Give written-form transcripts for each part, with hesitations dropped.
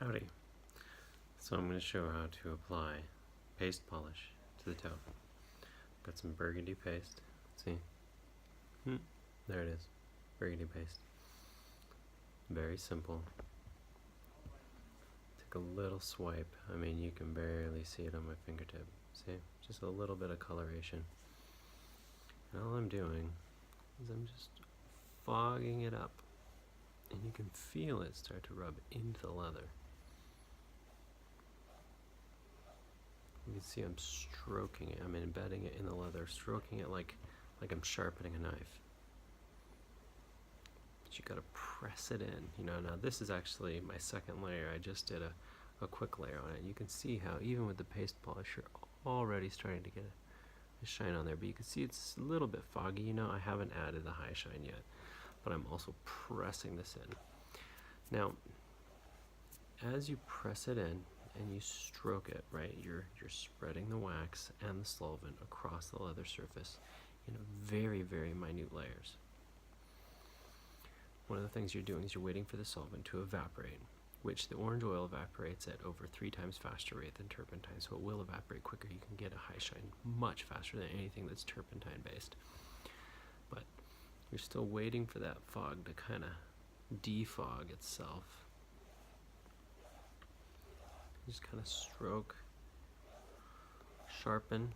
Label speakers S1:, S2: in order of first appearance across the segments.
S1: Howdy. So I'm going to show how to apply paste polish to the toe. Got some burgundy paste. See? There it is. Burgundy paste. Very simple. Take a little swipe. I mean, you can barely see it on my fingertip. See? Just a little bit of coloration. And all I'm doing is I'm just fogging it up. And you can feel it start to rub into the leather. You can see I'm stroking it. I'm embedding it in the leather, stroking it like I'm sharpening a knife. But you gotta press it in. Now this is actually my second layer. I just did a quick layer on it. You can see how even with the paste polish, you're already starting to get a shine on there. But you can see it's a little bit foggy. I haven't added the high shine yet, but I'm also pressing this in. Now, as you press it in, and you stroke it, right? You're spreading the wax and the solvent across the leather surface in very, very minute layers. One of the things you're doing is you're waiting for the solvent to evaporate, which the orange oil evaporates at over 3 times faster rate than turpentine, so it will evaporate quicker. You can get a high shine much faster than anything that's turpentine based. But you're still waiting for that fog to kind of defog itself. Just kind of stroke, sharpen,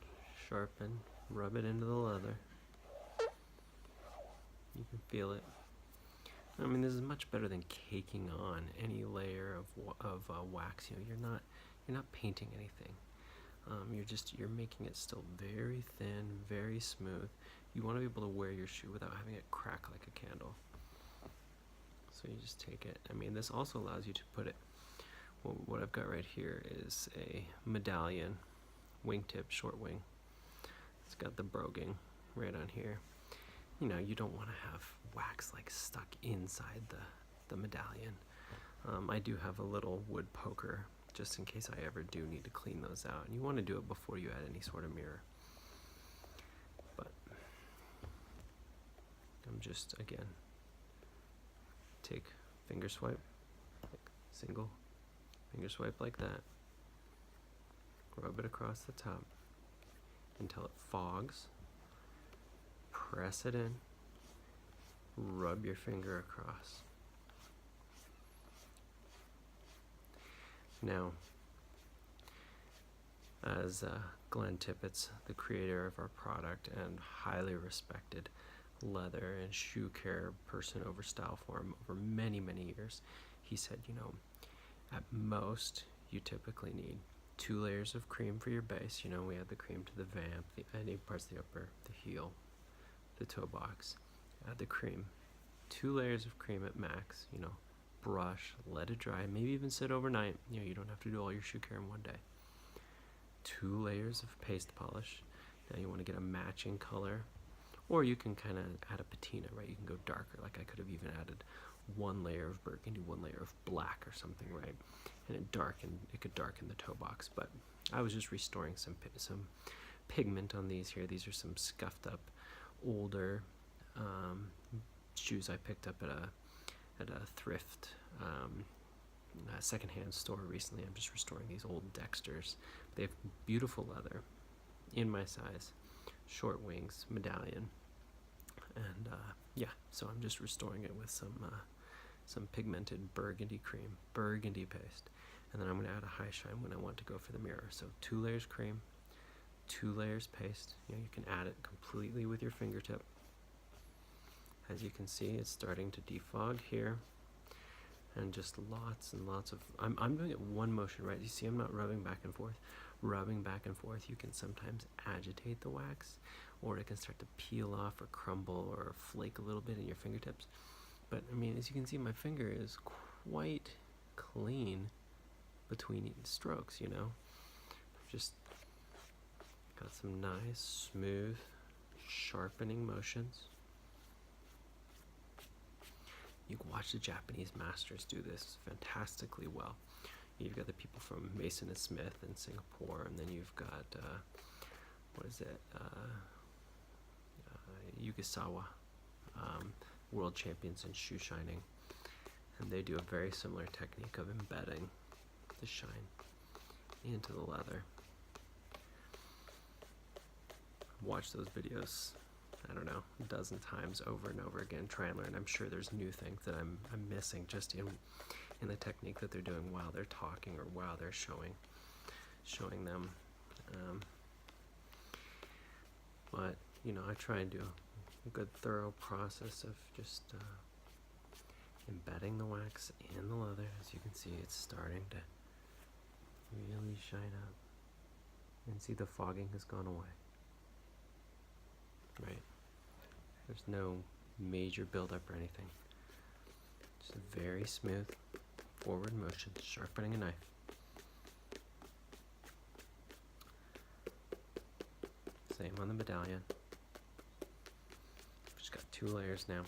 S1: rub it into the leather. You can feel it. I mean, this is much better than caking on any layer of wax. You're not painting anything. You're making it still very thin, very smooth. You want to be able to wear your shoe without having it crack like a candle. So you just take it. I mean, this also allows you to put it. Well, what I've got right here is a medallion, Wingtip, Shortwing. It's got the broguing right on here. You don't want to have wax like stuck inside the medallion. I do have a little wood poker just in case I ever do need to clean those out. And you want to do it before you add any sort of mirror. But I'm just, again, take finger swipe, like single. Finger swipe like that, rub it across the top until it fogs, press it in, rub your finger across. Now, as Glenn Tippett's the creator of our product and highly respected leather and shoe care person over style form over many, many years, he said, at most, you typically need 2 layers of cream for your base. We add the cream to the vamp, any parts of the upper, the heel, the toe box. Add the cream. 2 layers of cream at max. Brush, let it dry, maybe even sit overnight. You don't have to do all your shoe care in one day. 2 layers of paste polish. Now you want to get a matching color, or you can kind of add a patina, right? You can go darker. Like I could have even added 1 layer of burgundy, 1 layer of black or something, right? And it could darken the toe box. But I was just restoring some pigment on these here. These are some scuffed up, older shoes I picked up at a thrift secondhand store recently. I'm just restoring these old Dexters. They have beautiful leather in my size, short wings, medallion, and yeah. So I'm just restoring it with some pigmented burgundy cream, burgundy paste, and then I'm going to add a high shine when I want to go for the mirror. So 2 layers cream, 2 layers paste. You can add it completely with your fingertip. As you can see, it's starting to defog here, and just lots and lots of. I'm doing it one motion, right? You see, I'm not rubbing back and forth. Rubbing back and forth, you can sometimes agitate the wax, or it can start to peel off or crumble or flake a little bit in your fingertips. But I mean, as you can see, my finger is quite clean between strokes. I've just got some nice, smooth, sharpening motions. You can watch the Japanese masters do this fantastically well. You've got the people from Mason & Smith in Singapore, and then you've got, Yugasawa, world champions in shoe shining. And they do a very similar technique of embedding the shine into the leather. Watch those videos, I don't know, a dozen times over and over again, try and learn. I'm sure there's new things that I'm missing just in the technique that they're doing while they're talking or while they're showing them. But you know, I try and do a good thorough process of just embedding the wax in the leather. As you can see, it's starting to really shine up. And see, the fogging has gone away. Right? There's no major buildup or anything. Just a very smooth forward motion, sharpening a knife. Same on the medallion. Just got 2 layers now.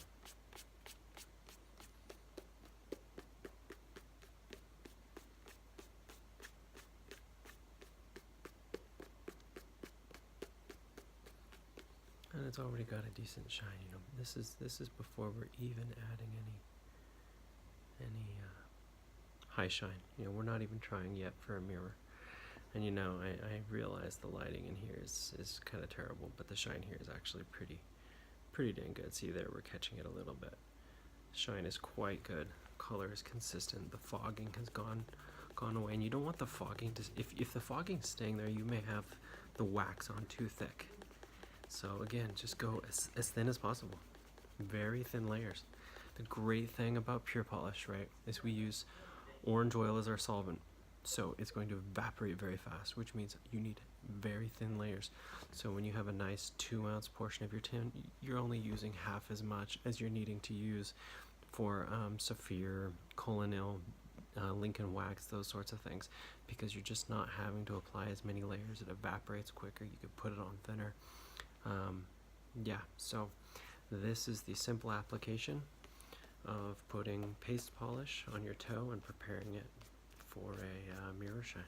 S1: And it's already got a decent shine. You know, this is before we're even adding any high shine. You know, we're not even trying yet for a mirror. And you know, I realize the lighting in here is kind of terrible, but the shine here is actually pretty dang good. See there, we're catching it a little bit. Shine is quite good. Color is consistent. The fogging has gone away, and you don't want the fogging to. If the fogging's staying there, you may have the wax on too thick. So again, just go as thin as possible. Very thin layers. The great thing about pure polish, right, is we use orange oil as our solvent. So it's going to evaporate very fast, which means you need very thin layers. So when you have a nice 2-ounce portion of your tin, you're only using half as much as you're needing to use for Saphir, Colonel, Lincoln wax, those sorts of things, because you're just not having to apply as many layers. It evaporates quicker. You could put it on thinner. Yeah, so this is the simple application of putting paste polish on your toe and preparing it for a mirror shine.